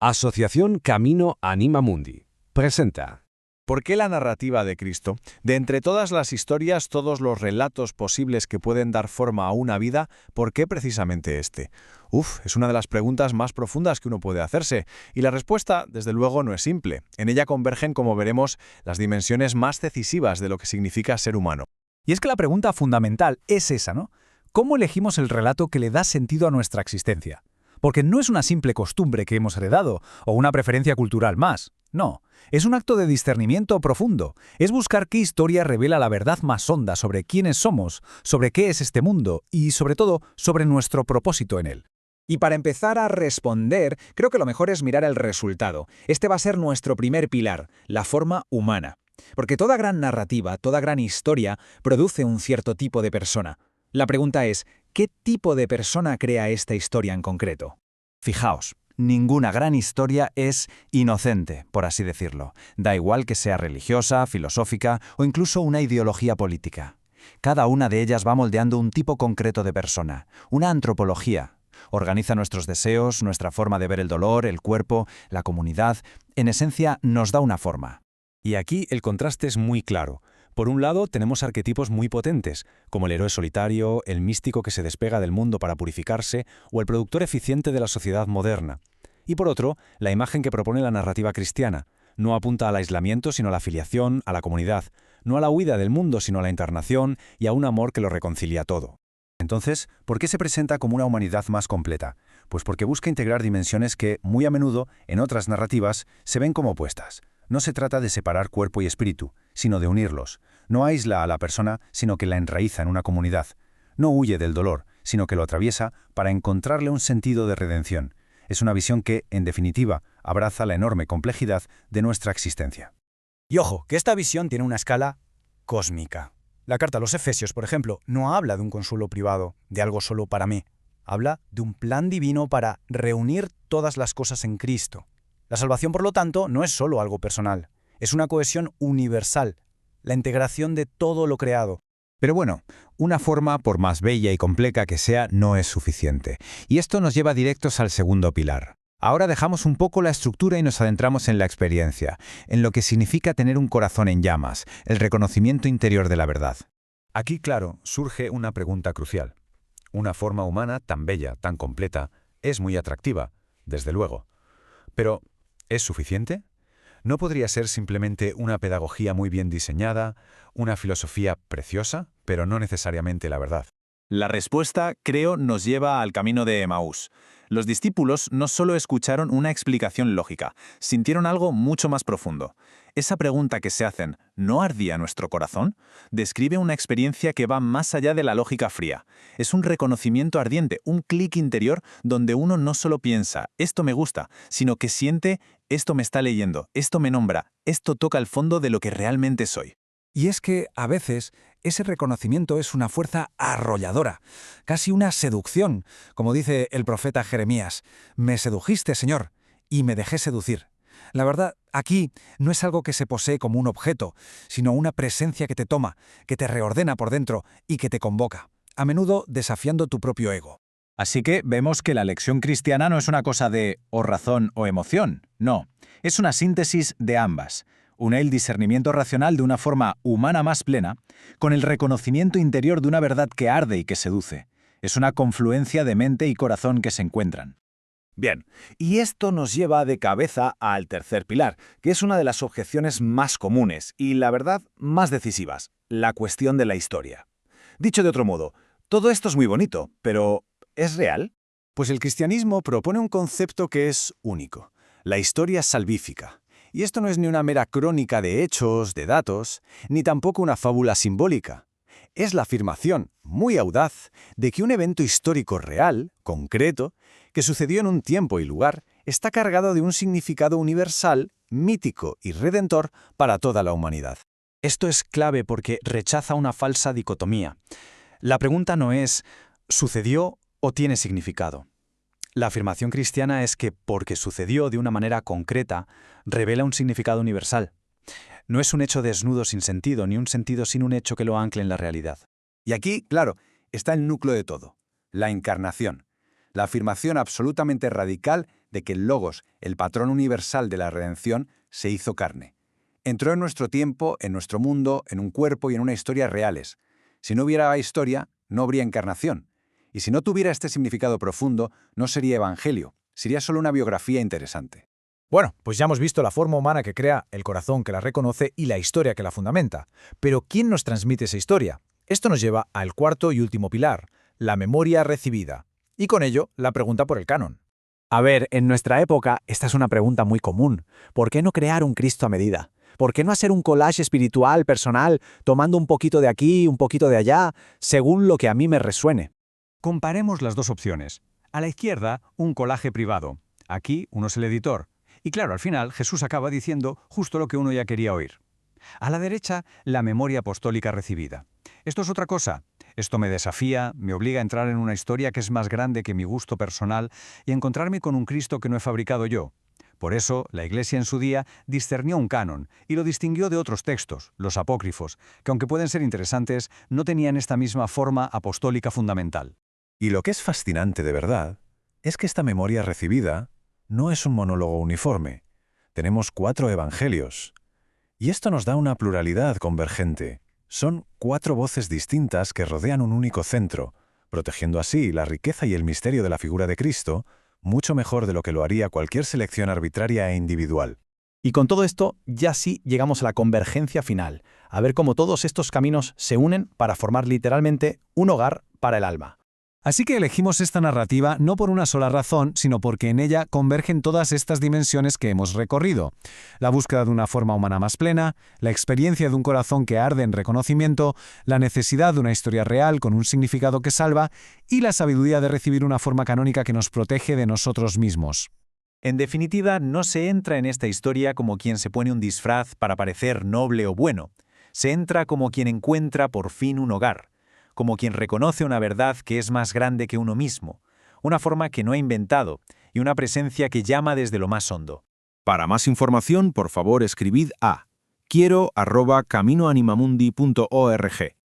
Asociación Camino Anima Mundi presenta. ¿Por qué la narrativa de Cristo? De entre todas las historias, todos los relatos posibles que pueden dar forma a una vida, ¿por qué precisamente este? Es una de las preguntas más profundas que uno puede hacerse, y la respuesta, desde luego, no es simple. En ella convergen, como veremos, las dimensiones más decisivas de lo que significa ser humano. Y es que la pregunta fundamental es esa, ¿no? ¿Cómo elegimos el relato que le da sentido a nuestra existencia? Porque no es una simple costumbre que hemos heredado, o una preferencia cultural más. No, es un acto de discernimiento profundo. Es buscar qué historia revela la verdad más honda sobre quiénes somos, sobre qué es este mundo y, sobre todo, sobre nuestro propósito en él. Y para empezar a responder, creo que lo mejor es mirar el resultado. Este va a ser nuestro primer pilar, la forma humana. Porque toda gran narrativa, toda gran historia, produce un cierto tipo de persona. La pregunta es, ¿qué tipo de persona crea esta historia en concreto? Fijaos, ninguna gran historia es inocente, por así decirlo. Da igual que sea religiosa, filosófica o incluso una ideología política. Cada una de ellas va moldeando un tipo concreto de persona, una antropología. Organiza nuestros deseos, nuestra forma de ver el dolor, el cuerpo, la comunidad. En esencia, nos da una forma. Y aquí el contraste es muy claro. Por un lado, tenemos arquetipos muy potentes, como el héroe solitario, el místico que se despega del mundo para purificarse, o el productor eficiente de la sociedad moderna. Y por otro, la imagen que propone la narrativa cristiana. No apunta al aislamiento, sino a la filiación, a la comunidad. No a la huida del mundo, sino a la internación y a un amor que lo reconcilia todo. Entonces, ¿por qué se presenta como una humanidad más completa? Pues porque busca integrar dimensiones que, muy a menudo, en otras narrativas, se ven como opuestas. No se trata de separar cuerpo y espíritu, sino de unirlos. No aísla a la persona, sino que la enraiza en una comunidad. No huye del dolor, sino que lo atraviesa para encontrarle un sentido de redención. Es una visión que, en definitiva, abraza la enorme complejidad de nuestra existencia. Y ojo, que esta visión tiene una escala cósmica. La carta a los Efesios, por ejemplo, no habla de un consuelo privado, de algo solo para mí. Habla de un plan divino para reunir todas las cosas en Cristo. La salvación, por lo tanto, no es solo algo personal. Es una cohesión universal, la integración de todo lo creado. Pero bueno, una forma, por más bella y compleja que sea, no es suficiente. Y esto nos lleva directos al segundo pilar. Ahora dejamos un poco la estructura y nos adentramos en la experiencia, en lo que significa tener un corazón en llamas, el reconocimiento interior de la verdad. Aquí, claro, surge una pregunta crucial. Una forma humana tan bella, tan completa, es muy atractiva, desde luego. Pero, ¿es suficiente? ¿No podría ser simplemente una pedagogía muy bien diseñada, una filosofía preciosa, pero no necesariamente la verdad? La respuesta, creo, nos lleva al camino de Emaús. Los discípulos no solo escucharon una explicación lógica, sintieron algo mucho más profundo. Esa pregunta que se hacen, ¿no ardía nuestro corazón?, describe una experiencia que va más allá de la lógica fría. Es un reconocimiento ardiente, un clic interior donde uno no solo piensa, esto me gusta, sino que siente, esto me está leyendo, esto me nombra, esto toca el fondo de lo que realmente soy. Y es que, a veces, ese reconocimiento es una fuerza arrolladora, casi una seducción, como dice el profeta Jeremías. Me sedujiste, Señor, y me dejé seducir. La verdad, aquí no es algo que se posee como un objeto, sino una presencia que te toma, que te reordena por dentro y que te convoca, a menudo desafiando tu propio ego. Así que vemos que la lección cristiana no es una cosa de o razón o emoción, no, es una síntesis de ambas. Une el discernimiento racional de una forma humana más plena con el reconocimiento interior de una verdad que arde y que seduce. Es una confluencia de mente y corazón que se encuentran. Bien, y esto nos lleva de cabeza al tercer pilar, que es una de las objeciones más comunes y, la verdad, más decisivas, la cuestión de la historia. Dicho de otro modo, todo esto es muy bonito, pero ¿es real? Pues el cristianismo propone un concepto que es único, la historia salvífica. Y esto no es ni una mera crónica de hechos, de datos, ni tampoco una fábula simbólica. Es la afirmación, muy audaz, de que un evento histórico real, concreto, que sucedió en un tiempo y lugar, está cargado de un significado universal, mítico y redentor para toda la humanidad. Esto es clave porque rechaza una falsa dicotomía. La pregunta no es ¿sucedió o tiene significado? La afirmación cristiana es que porque sucedió de una manera concreta, revela un significado universal. No es un hecho desnudo sin sentido, ni un sentido sin un hecho que lo ancle en la realidad. Y aquí, claro, está el núcleo de todo, la encarnación. La afirmación absolutamente radical de que el Logos, el patrón universal de la redención, se hizo carne. Entró en nuestro tiempo, en nuestro mundo, en un cuerpo y en una historia reales. Si no hubiera historia, no habría encarnación. Y si no tuviera este significado profundo, no sería evangelio, sería solo una biografía interesante. Bueno, pues ya hemos visto la forma humana que crea, el corazón que la reconoce y la historia que la fundamenta. Pero ¿quién nos transmite esa historia? Esto nos lleva al cuarto y último pilar, la memoria recibida. Y con ello, la pregunta por el canon. A ver, en nuestra época, esta es una pregunta muy común. ¿Por qué no crear un Cristo a medida? ¿Por qué no hacer un collage espiritual, personal, tomando un poquito de aquí, un poquito de allá, según lo que a mí me resuene? Comparemos las dos opciones. A la izquierda, un colaje privado. Aquí, uno es el editor. Y claro, al final, Jesús acaba diciendo justo lo que uno ya quería oír. A la derecha, la memoria apostólica recibida. Esto es otra cosa. Esto me desafía, me obliga a entrar en una historia que es más grande que mi gusto personal y a encontrarme con un Cristo que no he fabricado yo. Por eso, la Iglesia en su día discernió un canon y lo distinguió de otros textos, los apócrifos, que aunque pueden ser interesantes, no tenían esta misma forma apostólica fundamental. Y lo que es fascinante de verdad es que esta memoria recibida no es un monólogo uniforme. Tenemos 4 evangelios. Y esto nos da una pluralidad convergente. Son 4 voces distintas que rodean un único centro, protegiendo así la riqueza y el misterio de la figura de Cristo, mucho mejor de lo que lo haría cualquier selección arbitraria e individual. Y con todo esto, ya sí llegamos a la convergencia final, a ver cómo todos estos caminos se unen para formar literalmente un hogar para el alma. Así que elegimos esta narrativa no por una sola razón, sino porque en ella convergen todas estas dimensiones que hemos recorrido. La búsqueda de una forma humana más plena, la experiencia de un corazón que arde en reconocimiento, la necesidad de una historia real con un significado que salva y la sabiduría de recibir una forma canónica que nos protege de nosotros mismos. En definitiva, no se entra en esta historia como quien se pone un disfraz para parecer noble o bueno. Se entra como quien encuentra por fin un hogar, como quien reconoce una verdad que es más grande que uno mismo, una forma que no ha inventado y una presencia que llama desde lo más hondo. Para más información, por favor, escribid a quiero@caminoanimamundi.org.